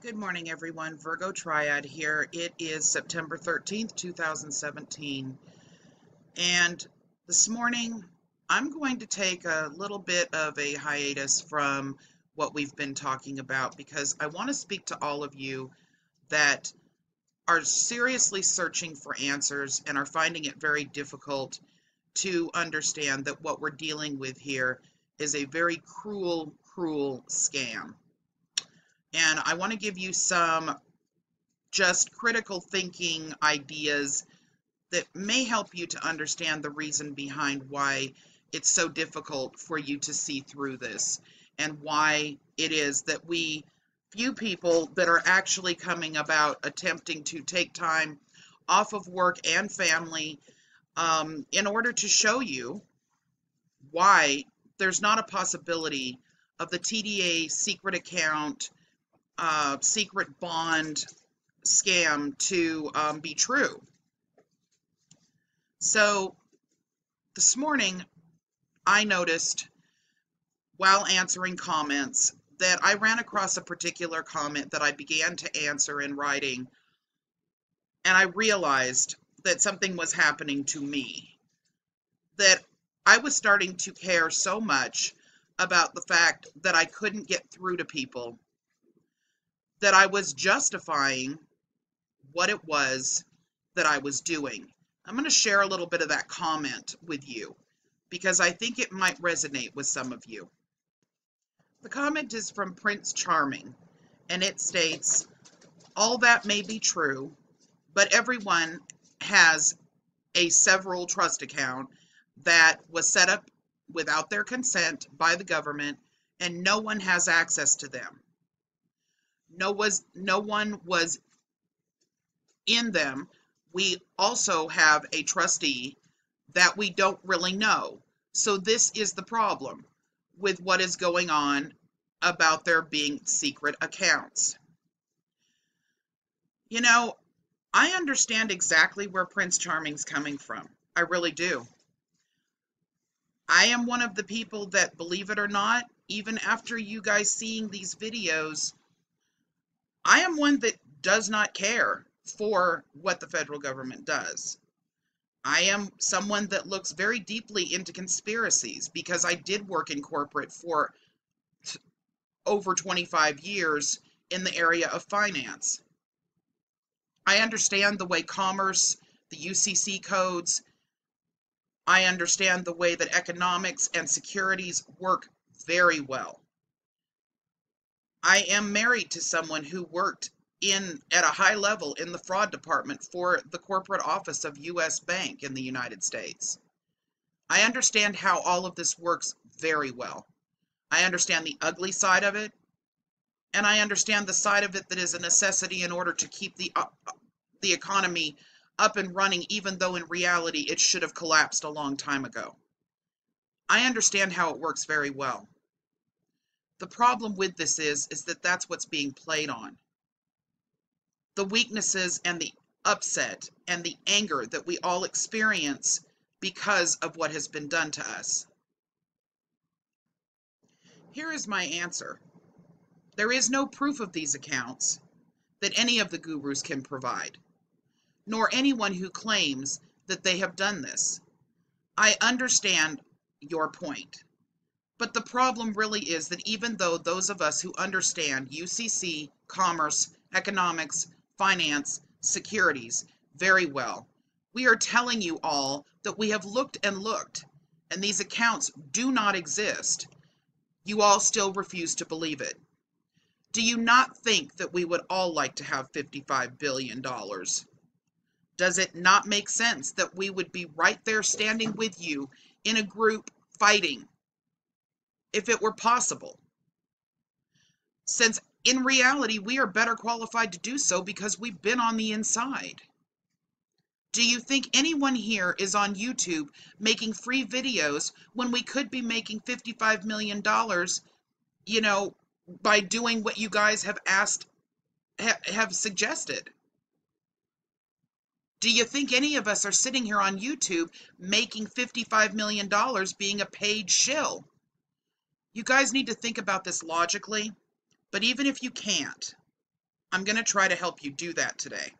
Good morning, everyone. Virgo Triad here. It is September 13th, 2017. And this morning, I'm going to take a little bit of a hiatus from what we've been talking about because I want to speak to all of you that are seriously searching for answers and are finding it very difficult to understand that what we're dealing with here is a very cruel, cruel scam. And I want to give you some just critical thinking ideas that may help you to understand the reason behind why it's so difficult for you to see through this and why it is that few people that are actually coming about attempting to take time off of work and family in order to show you why there's not a possibility of the TDA secret account, secret bond scam to be true. So this morning, I noticed while answering comments that I ran across a particular comment that I began to answer in writing, and I realized that something was happening to me, that I was starting to care so much about the fact that I couldn't get through to people, that I was justifying what it was that I was doing. I'm going to share a little bit of that comment with you because I think it might resonate with some of you. The comment is from Prince Charming, and it states, "All that may be true, but everyone has a several trust account that was set up without their consent by the government, and no one has access to them. No one was in them. We also have a trustee that we don't really know. So this is the problem with what is going on about there being secret accounts." You know, I understand exactly where Prince Charming's coming from. I really do. I am one of the people that, believe it or not, even after you guys seeing these videos, I am one that does not care for what the federal government does. I am someone that looks very deeply into conspiracies because I did work in corporate for over 25 years in the area of finance. I understand the way commerce, the UCC codes, I understand the way that economics and securities work very well. I am married to someone who worked at a high level in the fraud department for the corporate office of U.S. Bank in the United States. I understand how all of this works very well. I understand the ugly side of it, and I understand the side of it that is a necessity in order to keep the economy up and running, even though in reality it should have collapsed a long time ago. I understand how it works very well. The problem with this is that that's what's being played on. The weaknesses and the upset and the anger that we all experience because of what has been done to us. Here is my answer. There is no proof of these accounts that any of the gurus can provide, nor anyone who claims that they have done this. I understand your point. But the problem really is that even though those of us who understand UCC, commerce, economics, finance, securities very well, we are telling you all that we have looked and looked, and these accounts do not exist. You all still refuse to believe it. Do you not think that we would all like to have $55 billion? Does it not make sense that we would be right there standing with you in a group fighting if it were possible? Since in reality, we are better qualified to do so because we've been on the inside. Do you think anyone here is on YouTube making free videos when we could be making $55 million, by doing what you guys have have suggested? Do you think any of us are sitting here on YouTube making $55 million being a paid shill? You guys need to think about this logically, but even if you can't, I'm going to try to help you do that today.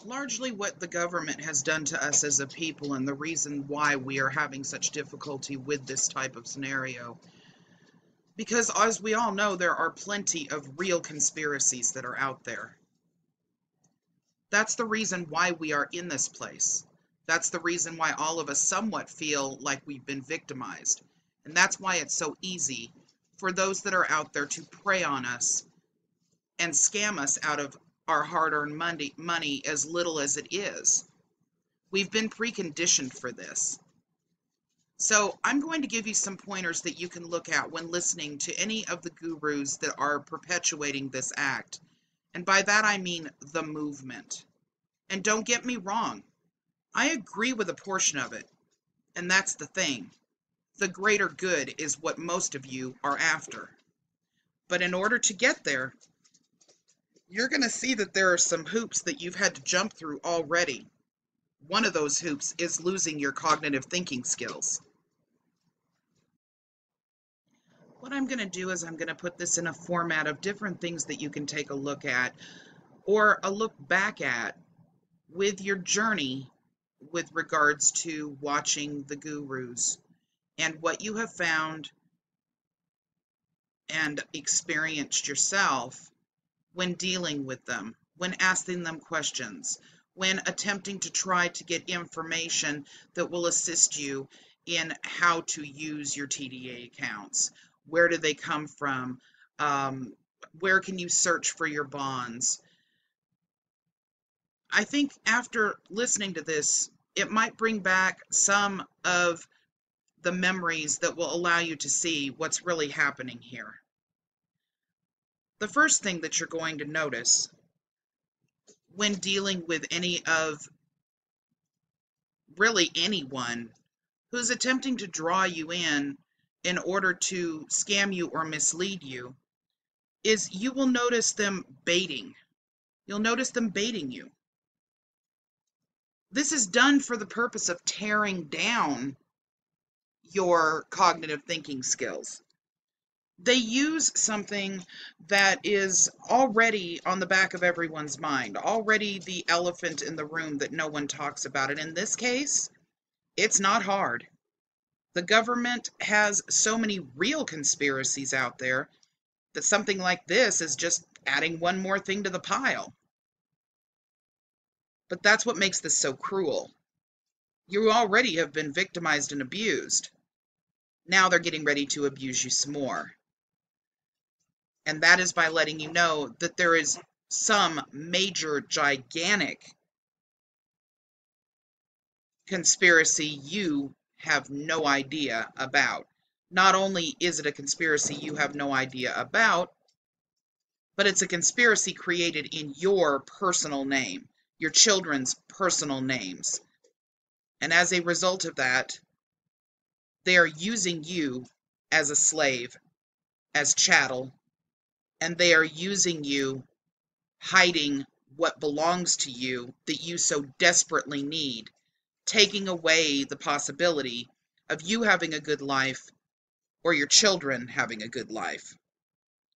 Largely what the government has done to us as a people, and the reason why we are having such difficulty with this type of scenario, because as we all know, there are plenty of real conspiracies that are out there. That's the reason why we are in this place. That's the reason why all of us somewhat feel like we've been victimized. And that's why it's so easy for those that are out there to prey on us and scam us out of our hard-earned money as little as it is. We've been preconditioned for this. So I'm going to give you some pointers that you can look at when listening to any of the gurus that are perpetuating this act. And by that I mean the movement. And don't get me wrong, I agree with a portion of it. And that's the thing. The greater good is what most of you are after. But in order to get there, you're going to see that there are some hoops that you've had to jump through already. One of those hoops is losing your cognitive thinking skills. What I'm going to do is I'm going to put this in a format of different things that you can take a look at or a look back at with your journey with regards to watching the gurus and what you have found and experienced yourself when dealing with them, when asking them questions, when attempting to try to get information that will assist you in how to use your TDA accounts. Where do they come from? Where can you search for your bonds? I think after listening to this, it might bring back some of the memories that will allow you to see what's really happening here. The first thing that you're going to notice when dealing with really anyone who's attempting to draw you in order to scam you or mislead you, is you will notice them baiting. You'll notice them baiting you. This is done for the purpose of tearing down your cognitive thinking skills. They use something that is already on the back of everyone's mind, already the elephant in the room that no one talks about. And in this case, it's not hard. The government has so many real conspiracies out there that something like this is just adding one more thing to the pile. But that's what makes this so cruel. You already have been victimized and abused. Now they're getting ready to abuse you some more. And that is by letting you know that there is some major, gigantic conspiracy you have no idea about. Not only is it a conspiracy you have no idea about, but it's a conspiracy created in your personal name, your children's personal names. And as a result of that, they are using you as a slave, as chattel, and they are using you, hiding what belongs to you that you so desperately need, taking away the possibility of you having a good life or your children having a good life.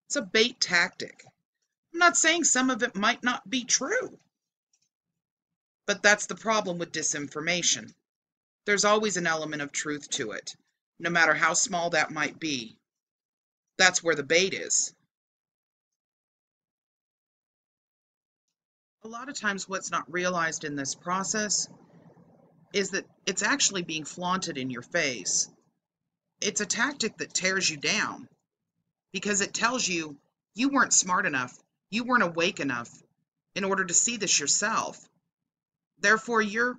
It's a bait tactic. I'm not saying some of it might not be true, but that's the problem with disinformation. There's always an element of truth to it, no matter how small that might be. That's where the bait is. A lot of times what's not realized in this process is that it's actually being flaunted in your face. It's a tactic that tears you down because it tells you you weren't smart enough, you weren't awake enough in order to see this yourself. Therefore, you're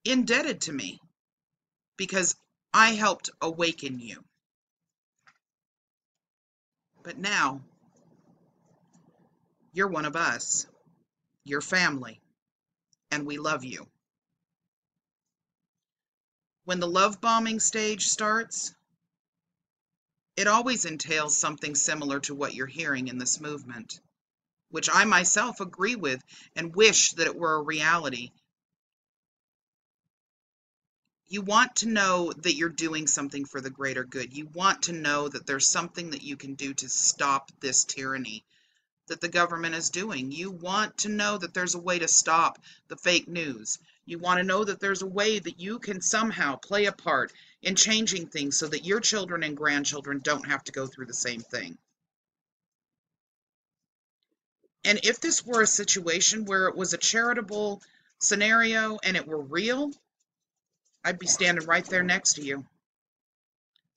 indebted to me because I helped awaken you. But now, you're one of us. You're family, and we love you. When the love bombing stage starts, it always entails something similar to what you're hearing in this movement, which I myself agree with and wish that it were a reality. You want to know that you're doing something for the greater good. You want to know that there's something that you can do to stop this tyranny that the government is doing. You want to know that there's a way to stop the fake news. You want to know that there's a way that you can somehow play a part in changing things so that your children and grandchildren don't have to go through the same thing. And if this were a situation where it was a charitable scenario and it were real, I'd be standing right there next to you.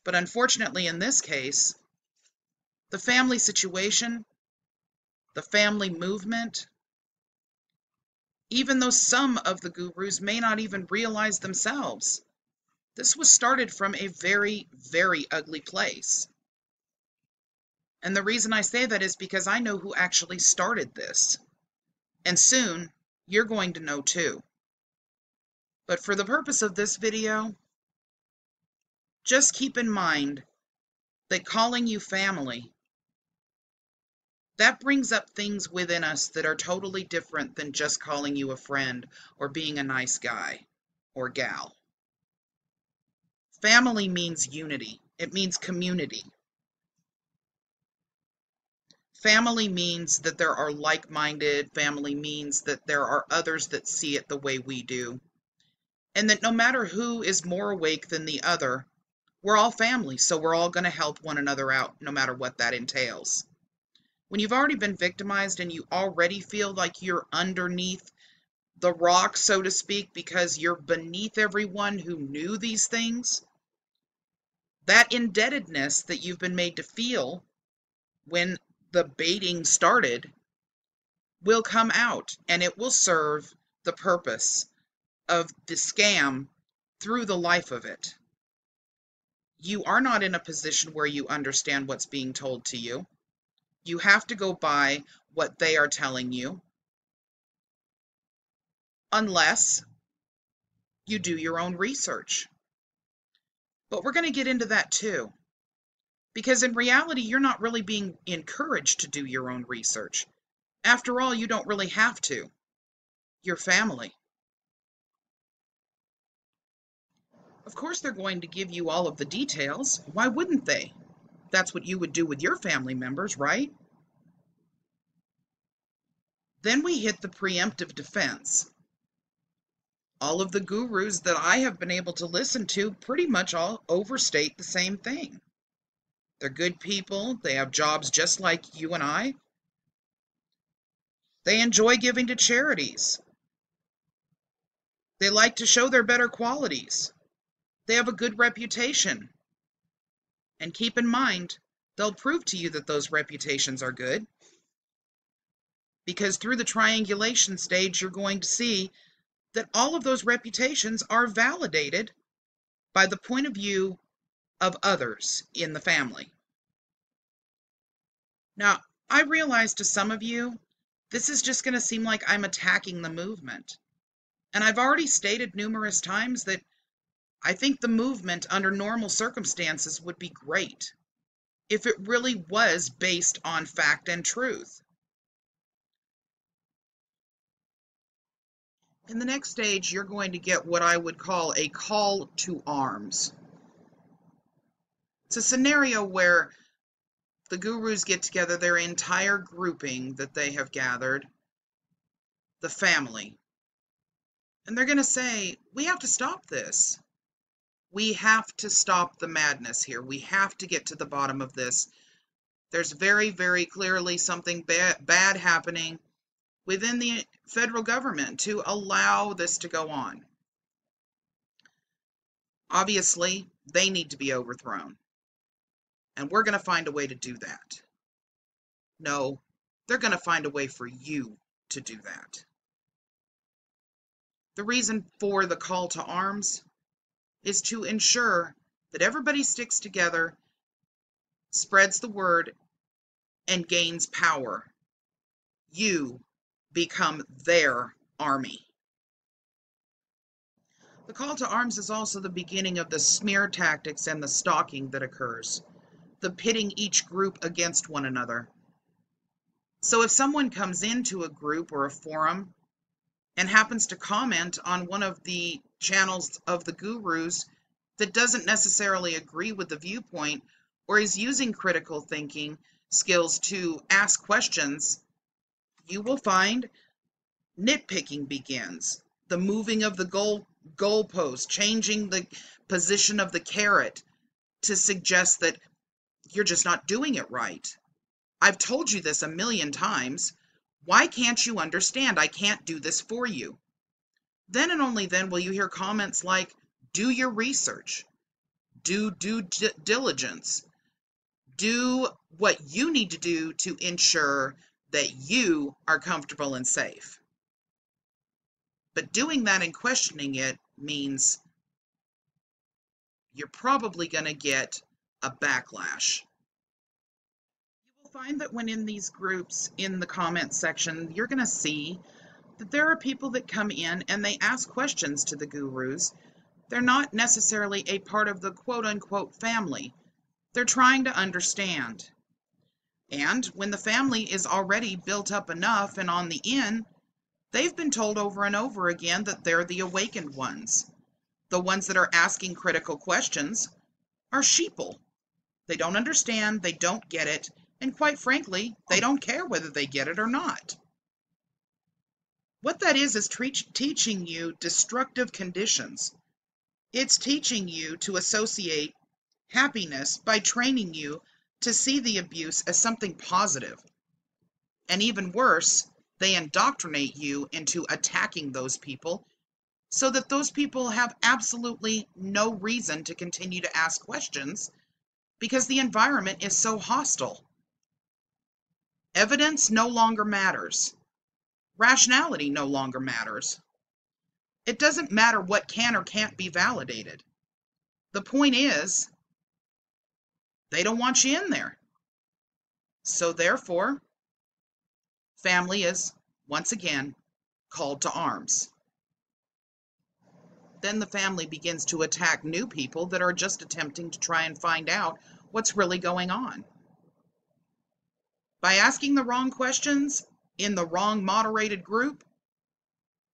But unfortunately, in this case, the family situation, the family movement, even though some of the gurus may not even realize themselves, this was started from a very, very ugly place. And the reason I say that is because I know who actually started this. And soon, you're going to know too. But for the purpose of this video, just keep in mind that calling you family, that brings up things within us that are totally different than just calling you a friend or being a nice guy or gal. Family means unity. It means community. Family means that there are like-minded. Family means that there are others that see it the way we do. And that no matter who is more awake than the other, we're all family, so we're all going to help one another out, no matter what that entails. When you've already been victimized and you already feel like you're underneath the rock, so to speak, because you're beneath everyone who knew these things, that indebtedness that you've been made to feel when the baiting started will come out, and it will serve the purpose of the scam through the life of it. You are not in a position where you understand what's being told to you. You have to go by what they are telling you, unless you do your own research. But we're going to get into that too. Because in reality, you're not really being encouraged to do your own research. After all, you don't really have to. You're family. Of course, they're going to give you all of the details. Why wouldn't they? That's what you would do with your family members, right? Then we hit the preemptive defense. All of the gurus that I have been able to listen to pretty much all overstate the same thing. They're good people. They have jobs just like you and I. They enjoy giving to charities. They like to show their better qualities. They have a good reputation. And keep in mind, they'll prove to you that those reputations are good. Because through the triangulation stage, you're going to see that all of those reputations are validated by the point of view of others in the family. Now, I realize to some of you, this is just going to seem like I'm attacking the movement. And I've already stated numerous times that I think the movement under normal circumstances would be great if it really was based on fact and truth. In the next stage, you're going to get what I would call a call to arms. It's a scenario where the gurus get together, their entire grouping that they have gathered, the family, and they're going to say, we have to stop this. We have to stop the madness here. We have to get to the bottom of this. There's very, very clearly something bad happening within the federal government to allow this to go on. Obviously, they need to be overthrown. And we're going to find a way to do that. No, they're going to find a way for you to do that. The reason for the call to arms is to ensure that everybody sticks together, spreads the word, and gains power. You become their army. The call to arms is also the beginning of the smear tactics and the stalking that occurs, the pitting each group against one another. So if someone comes into a group or a forum and happens to comment on one of the channels of the gurus that doesn't necessarily agree with the viewpoint or is using critical thinking skills to ask questions, you will find nitpicking begins. The moving of the goalpost, changing the position of the carrot to suggest that you're just not doing it right. I've told you this a million times. Why can't you understand? I can't do this for you. Then and only then will you hear comments like, do your research, do due diligence, do what you need to do to ensure that you are comfortable and safe. But doing that and questioning it means you're probably going to get a backlash. You will find that when in these groups, in the comments section, you're going to see that there are people that come in and they ask questions to the gurus. They're not necessarily a part of the quote-unquote family. They're trying to understand. And when the family is already built up enough and on the in, they've been told over and over again that they're the awakened ones. The ones that are asking critical questions are sheeple. They don't understand, they don't get it, and quite frankly, they don't care whether they get it or not. What that is teaching you destructive conditions. It's teaching you to associate happiness by training you to see the abuse as something positive. And even worse, they indoctrinate you into attacking those people so that those people have absolutely no reason to continue to ask questions because the environment is so hostile. Evidence no longer matters. Rationality no longer matters. It doesn't matter what can or can't be validated. The point is, they don't want you in there. So therefore, family is, once again, called to arms. Then the family begins to attack new people that are just attempting to try and find out what's really going on. By asking the wrong questions in the wrong moderated group,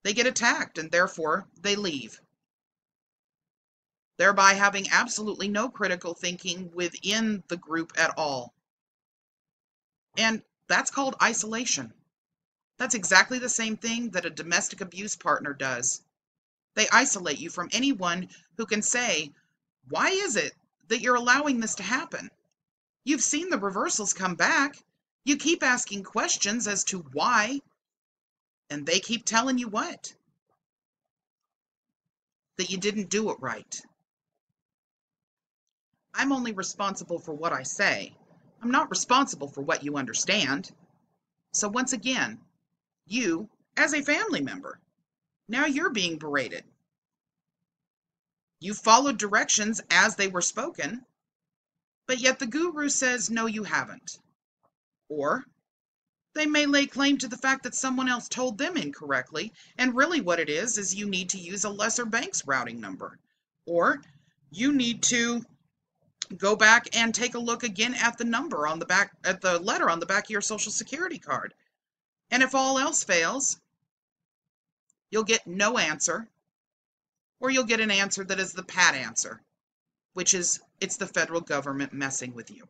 they get attacked and therefore they leave, thereby having absolutely no critical thinking within the group at all. And that's called isolation. That's exactly the same thing that a domestic abuse partner does. They isolate you from anyone who can say, why is it that you're allowing this to happen? You've seen the reversals come back. You keep asking questions as to why, and they keep telling you what? That you didn't do it right. I'm only responsible for what I say. I'm not responsible for what you understand. So once again, you, as a family member, now you're being berated. You followed directions as they were spoken, but yet the guru says, no, you haven't. Or they may lay claim to the fact that someone else told them incorrectly, and really what it is you need to use a lesser bank's routing number. Or you need to go back and take a look again at the number on the back, at the letter on the back of your Social Security card. And if all else fails, you'll get no answer, or you'll get an answer that is the pat answer, which is it's the federal government messing with you.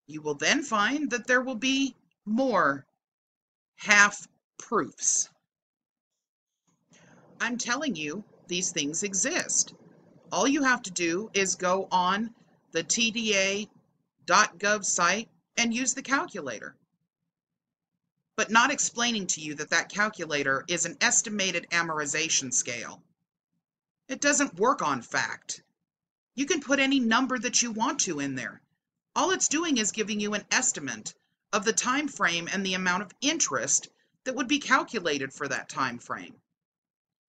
You will then find that there will be more half proofs. I'm telling you, these things exist. All you have to do is go on the TDA.gov site and use the calculator. But not explaining to you that that calculator is an estimated amortization scale. It doesn't work on fact. You can put any number that you want to in there. All it's doing is giving you an estimate of the time frame and the amount of interest that would be calculated for that time frame.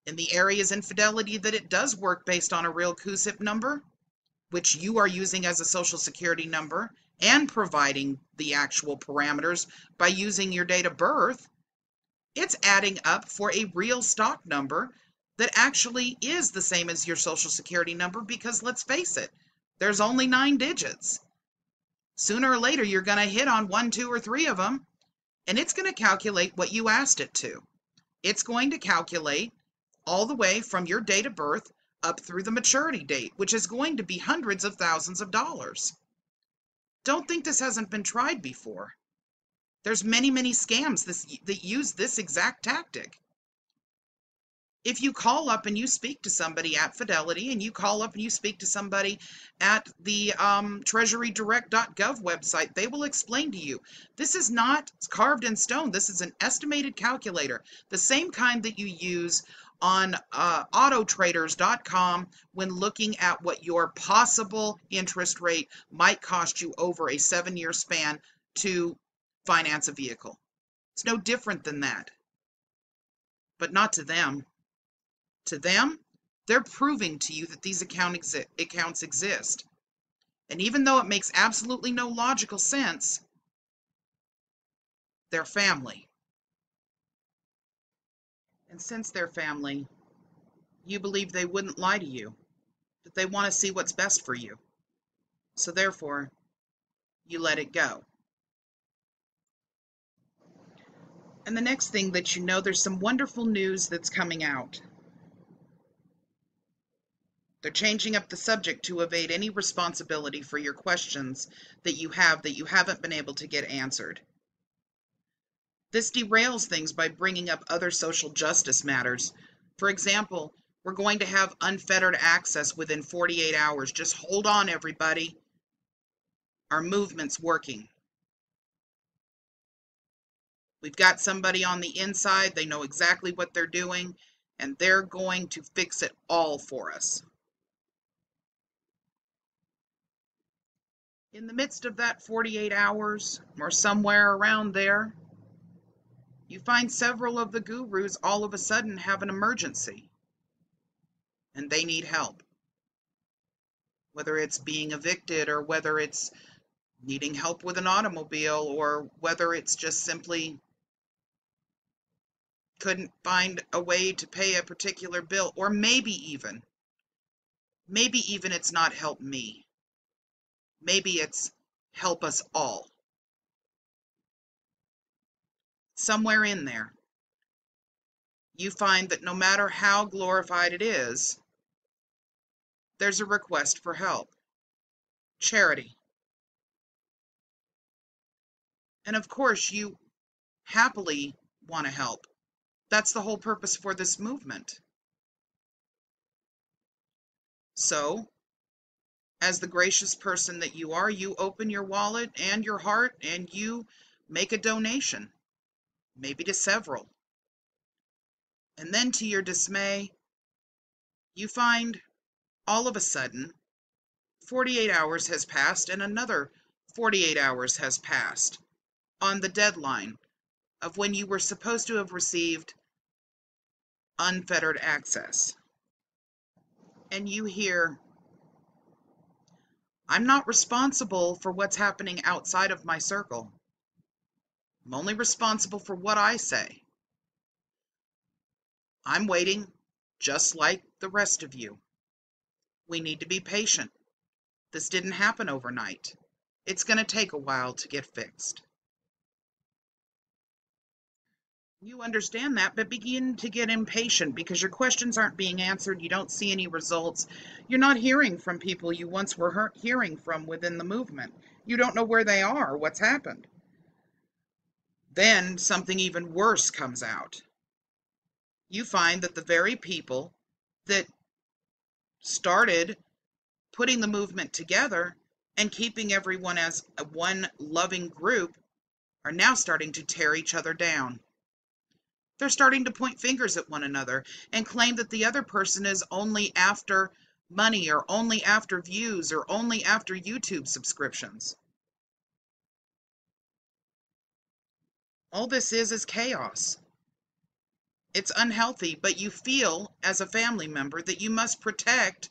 In the areas in Fidelity that it does work based on a real CUSIP number, which you are using as a Social Security number and providing the actual parameters by using your date of birth, it's adding up for a real stock number that actually is the same as your Social Security number because let's face it, there's only 9 digits. Sooner or later, you're going to hit on 1, 2, or 3 of them, And it's going to calculate what you asked it to. It's going to calculate all the way from your date of birth up through the maturity date, which is going to be hundreds of thousands of dollars. Don't think this hasn't been tried before. There's many, many scams that use this exact tactic. If you call up and you speak to somebody at Fidelity, and you call up and you speak to somebody at the treasurydirect.gov website, they will explain to you, this is not carved in stone. This is an estimated calculator, the same kind that you use on autotraders.com when looking at what your possible interest rate might cost you over a 7-year span to finance a vehicle. It's no different than that, but not to them. To them, they're proving to you that these accounts exist. And even though it makes absolutely no logical sense, they're family. And since they're family, you believe they wouldn't lie to you, that they want to see what's best for you. So therefore, you let it go. And the next thing that you know, there's some wonderful news that's coming out. They're changing up the subject to evade any responsibility for your questions that you haven't been able to get answered. This derails things by bringing up other social justice matters. For example, we're going to have unfettered access within 48 hours. Just hold on, everybody. Our movement's working. We've got somebody on the inside. They know exactly what they're doing, and they're going to fix it all for us. In the midst of that 48 hours, or somewhere around there, you find several of the gurus all of a sudden have an emergency, and they need help. Whether it's being evicted, or whether it's needing help with an automobile, or whether it's just simply couldn't find a way to pay a particular bill, or maybe even it's not help me. Maybe it's help us all. Somewhere in there, you find that no matter how glorified it is, there's a request for help. Charity. And of course, you happily want to help. That's the whole purpose for this movement. So, as the gracious person that you are, you open your wallet and your heart and you make a donation, maybe to several. And then to your dismay, you find all of a sudden 48 hours has passed and another 48 hours has passed on the deadline of when you were supposed to have received unfettered access. And you hear, I'm not responsible for what's happening outside of my circle. I'm only responsible for what I say. I'm waiting just like the rest of you. We need to be patient. This didn't happen overnight. It's going to take a while to get fixed. You understand that, but begin to get impatient because your questions aren't being answered. You don't see any results. You're not hearing from people you once were hearing from within the movement. You don't know where they are or what's happened. Then something even worse comes out. You find that the very people that started putting the movement together and keeping everyone as one loving group are now starting to tear each other down. They're starting to point fingers at one another and claim that the other person is only after money, or only after views, or only after YouTube subscriptions. All this is chaos. It's unhealthy, but you feel as a family member that you must protect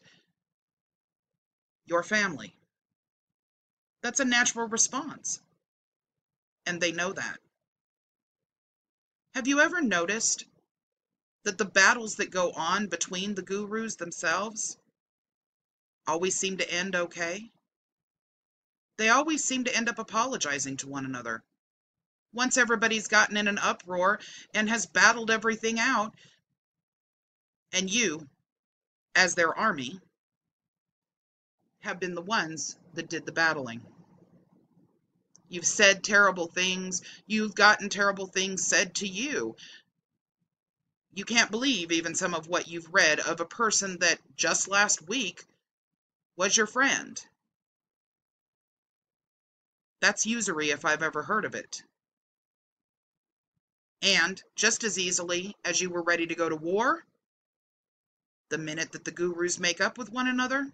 your family. That's a natural response, and they know that. Have you ever noticed that the battles that go on between the gurus themselves always seem to end okay? They always seem to end up apologizing to one another. Once everybody's gotten in an uproar and has battled everything out, and you, as their army, have been the ones that did the battling. You've said terrible things. You've gotten terrible things said to you. You can't believe even some of what you've read of a person that just last week was your friend. That's usury if I've ever heard of it. And just as easily as you were ready to go to war, the minute that the gurus make up with one another,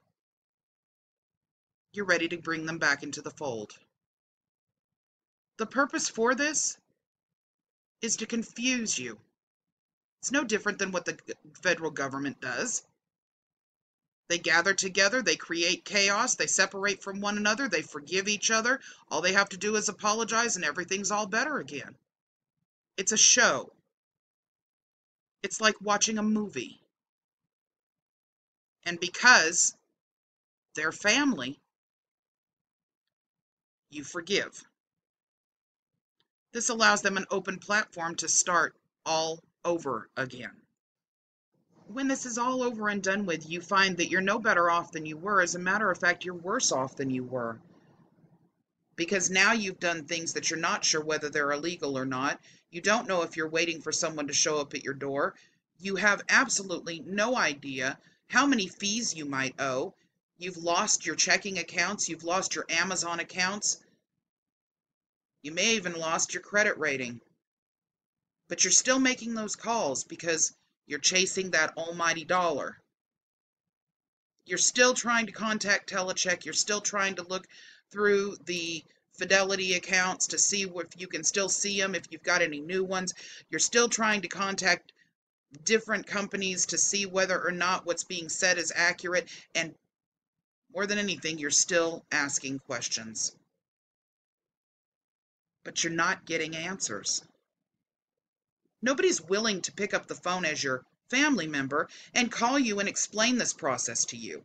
you're ready to bring them back into the fold. The purpose for this is to confuse you. It's no different than what the federal government does. They gather together, they create chaos, they separate from one another, they forgive each other. All they have to do is apologize and everything's all better again. It's a show. It's like watching a movie. And because they're family, you forgive. This allows them an open platform to start all over again. When this is all over and done with, you find that you're no better off than you were. As a matter of fact, you're worse off than you were. Because now you've done things that you're not sure whether they're illegal or not. You don't know if you're waiting for someone to show up at your door. You have absolutely no idea how many fees you might owe. You've lost your checking accounts. You've lost your Amazon accounts. You may even lost your credit rating. But you're still making those calls because you're chasing that almighty dollar. You're still trying to contact Telecheck. You're still trying to look through the Fidelity accounts to see if you can still see them, if you've got any new ones. You're still trying to contact different companies to see whether or not what's being said is accurate. And more than anything, you're still asking questions. But you're not getting answers. Nobody's willing to pick up the phone as your family member and call you and explain this process to you.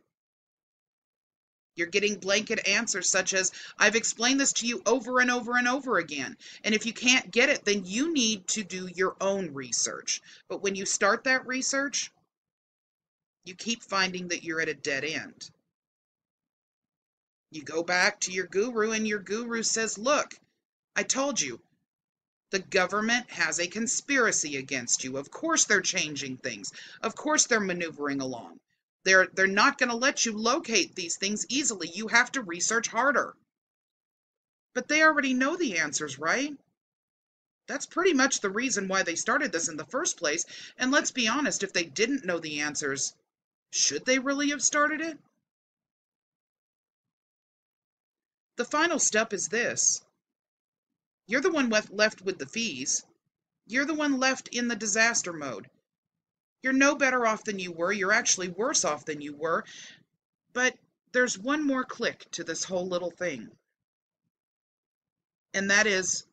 You're getting blanket answers such as, I've explained this to you over and over and over again. And if you can't get it, then you need to do your own research. But when you start that research, you keep finding that you're at a dead end. You go back to your guru and your guru says, look, I told you, the government has a conspiracy against you. Of course they're changing things. Of course they're maneuvering along. They're not going to let you locate these things easily. You have to research harder. But they already know the answers, right? That's pretty much the reason why they started this in the first place. And let's be honest, if they didn't know the answers, should they really have started it? The final step is this. You're the one left with the fees. You're the one left in the disaster mode. You're no better off than you were. You're actually worse off than you were. But there's one more click to this whole little thing. And that is,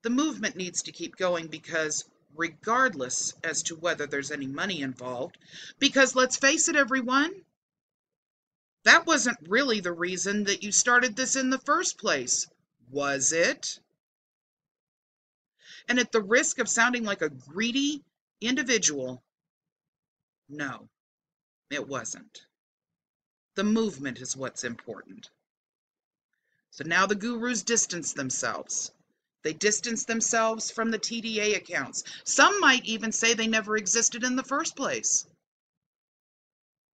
the movement needs to keep going because regardless as to whether there's any money involved, because let's face it, everyone, that wasn't really the reason that you started this in the first place, was it? And at the risk of sounding like a greedy individual, no, it wasn't. The movement is what's important. So now the gurus distance themselves. They distance themselves from the TDA accounts. Some might even say they never existed in the first place.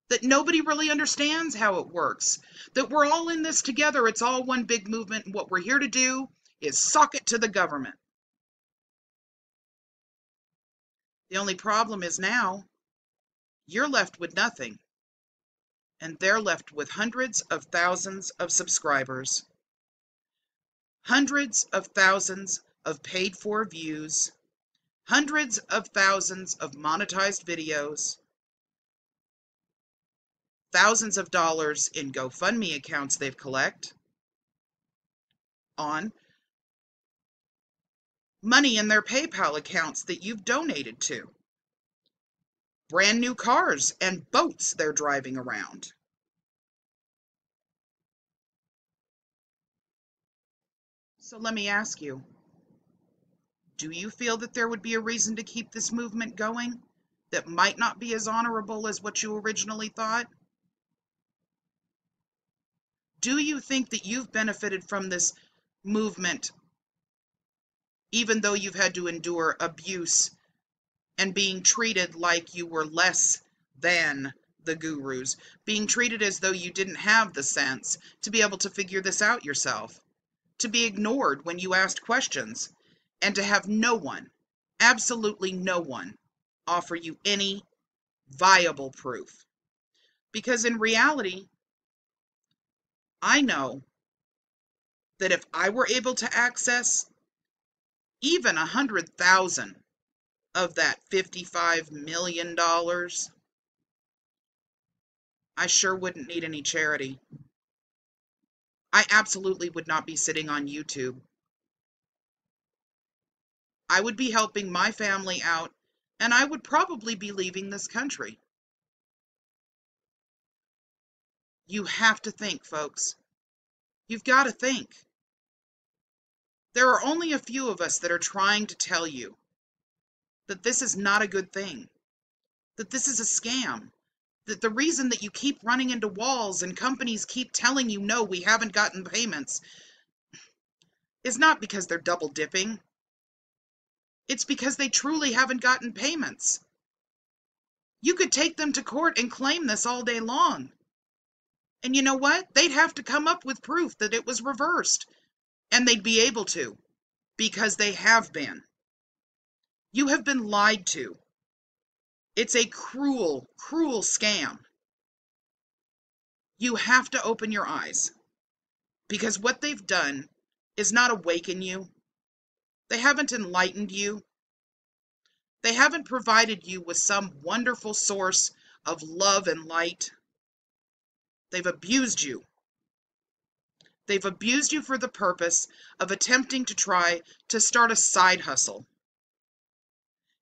That nobody really understands how it works. That we're all in this together. It's all one big movement. And what we're here to do is sock it to the government. The only problem is now you're left with nothing. And they're left with hundreds of thousands of subscribers. Hundreds of thousands of paid for views. Hundreds of thousands of monetized videos. Thousands of dollars in GoFundMe accounts they've collected on money in their PayPal accounts that you've donated to. Brand new cars and boats they're driving around. So let me ask you, Do you feel that there would be a reason to keep this movement going that might not be as honorable as what you originally thought? Do you think that you've benefited from this movement, even though you've had to endure abuse and being treated like you were less than the gurus, being treated as though you didn't have the sense to be able to figure this out yourself, to be ignored when you asked questions, and to have no one, absolutely no one, offer you any viable proof? Because in reality, I know that if I were able to access even 100,000 of that $55 million, I sure wouldn't need any charity. I absolutely would not be sitting on YouTube. I would be helping my family out, and I would probably be leaving this country. You have to think, folks. You've got to think. There are only a few of us that are trying to tell you that this is not a good thing, that this is a scam, that the reason that you keep running into walls and companies keep telling you, no, we haven't gotten payments, is not because they're double dipping. It's because they truly haven't gotten payments. You could take them to court and claim this all day long. And you know what? They'd have to come up with proof that it was reversed. And they'd be able to, because they have been. You have been lied to. It's a cruel, cruel scam. You have to open your eyes, because what they've done is not awaken you. They haven't enlightened you. They haven't provided you with some wonderful source of love and light. They've abused you. They've abused you for the purpose of attempting to try to start a side hustle.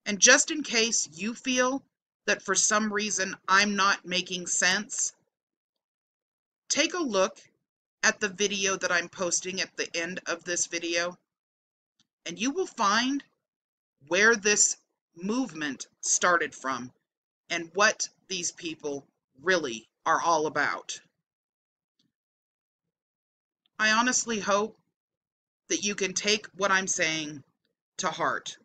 And just in case you feel that for some reason I'm not making sense, take a look at the video that I'm posting at the end of this video, and you will find where this movement started from and what these people really are all about. I honestly hope that you can take what I'm saying to heart.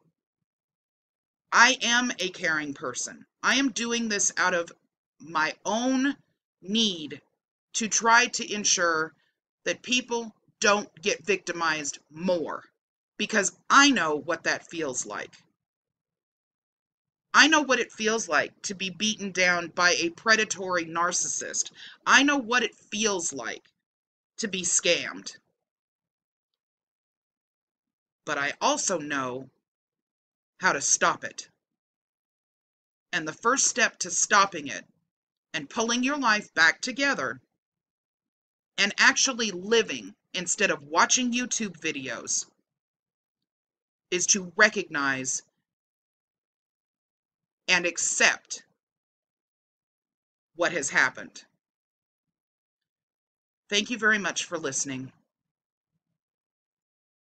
I am a caring person. I am doing this out of my own need to try to ensure that people don't get victimized more, because I know what that feels like. I know what it feels like to be beaten down by a predatory narcissist. I know what it feels like to be scammed. But I also know how to stop it. And the first step to stopping it and pulling your life back together and actually living instead of watching YouTube videos is to recognize and accept what has happened. Thank you very much for listening.